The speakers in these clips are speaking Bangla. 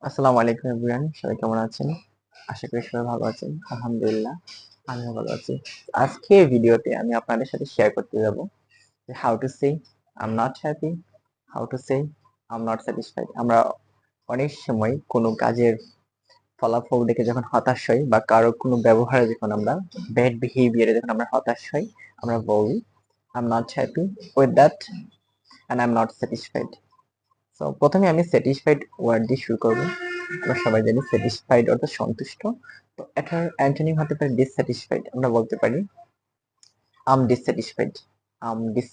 আসসালামু আলাইকুম এভরিওয়ান, সবাই কেমন আছেন? আশা করি সবাই ভালো আছেন। আলহামদুলিল্লাহ, আমিও ভালো আছি। আজকে ভিডিওতে আমি আপনাদের সাথে শেয়ার করতে যাব যে how to say I am not happy, how to say I am not satisfied. আমরা অনেক সময় কোনো কাজের ফলাফল দেখে যখন হতাশ হই বা কারো কোনো ব্যবহারে যখন আমরা ব্যাড বিহেভিয়ারে যখন আমরা হতাশ হই, আমরা বলি I am not happy with that and I am not satisfied. So প্রথমে আমি স্যাটিসফাইড ওয়ার্ড দিয়ে শুরু করব। আমরা সবাই জানি স্যাটিসফাইড অর্থাৎ সন্তুষ্ট। তো এটার অ্যান্টোনিম হতে পারে ডিসস্যাটিসফাইড। আমরা বলতে পারি I'm dissatisfied, I'm dis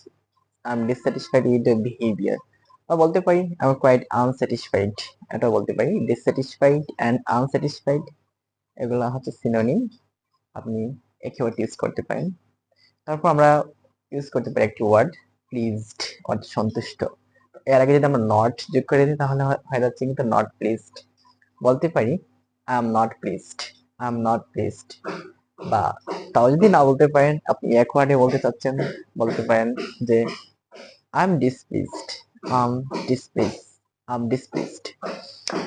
I'm dissatisfied with the behaviour. বা বলতে পারি আই কোয়াইট আনস্যাটিসফাইড। এটাও বলতে পারি ডিসস্যাটিসফাইড অ্যান্ড আনস্যাটিসফাইড। এগুলা হচ্ছে সিনোনিম, আপনি একেবারে ইউজ করতে পারেন। তারপর আমরা ইউজ করতে পারি একটি ওয়ার্ড প্লিজড, অর্থাৎ সন্তুষ্ট। এর আগে যদি আমরা নট যোগ করে দিই তাহলে হয়ে যাচ্ছে কিন্তু নট প্লিজড। বলতে পারি I am not pleased, I am not pleased. বা তাও যদি না বলতে পারেন, আপনি এক ওয়ার্ডে বলতে চাচ্ছেন, বলতে পারেন যে I am displeased, I am displease, I am displeased.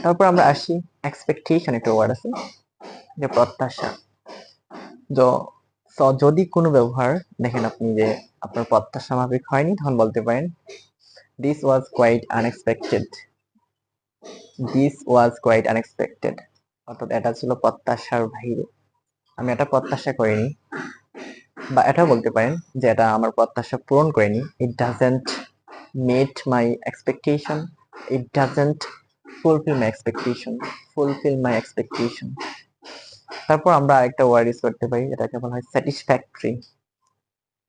তারপর আমরা আসি এক্সপেকটেশন, একটা ওয়ার্ড আছে যে প্রত্যাশা। যদি কোনো ব্যবহার দেখেন আপনি যে আপনার প্রত্যাশা মাফিক হয়নি, তখন বলতে পারেন this was quite unexpected, this was quite unexpected. অর্থাৎ এটা ছিল প্রত্যাশার বাইরে, আমি এটা প্রত্যাশা করিনি। বা এটাও বলতে পারেন যে এটা আমার প্রত্যাশা পূরণ করেনি, it doesn't met my expectation, it doesn't fulfil my expectation, fulfil my expectation. তারপর আমরা আরেকটা ওয়ার্ড ইউজ করতে পারি, যেটাকে বলা হয় স্যাটিসফ্যাক্টরি।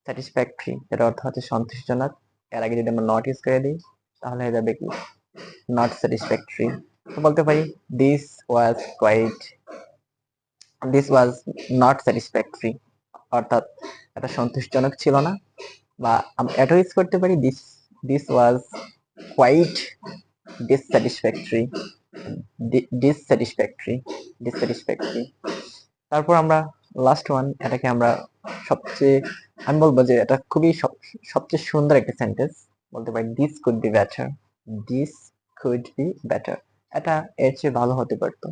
স্যাটিসফ্যাক্টরি এর অর্থ হচ্ছে সন্তুষ্টজনক। এর আগে যদি আমরা নট ইউজ করে দিই তাহলে হয়ে যাবে কি নট স্যাটিসফ্যাক্টরি। তো বলতে পারি this was quite, this was not satisfactory, অর্থাৎ এটা সন্তুষ্টজনক ছিল না। বা আমরা এটা ইউজ করতে পারি দিস দিস ওয়াজ কোয়াইট ডিসস্যাটিসফ্যাক্টরি, ডিসস্যাটিসফ্যাক্টরি, ডিসস্যাটিসফ্যাক্টরি। তারপর আমরা লাস্ট ওয়ান, এটাকে আমরা সবচেয়ে, আমি বলবো যে এটা খুবই সবচেয়ে সুন্দর একটা সেন্টেন্স। বলতে পারি this could be better, this could be better. এটা এর চেয়ে ভালো হতে পারতো।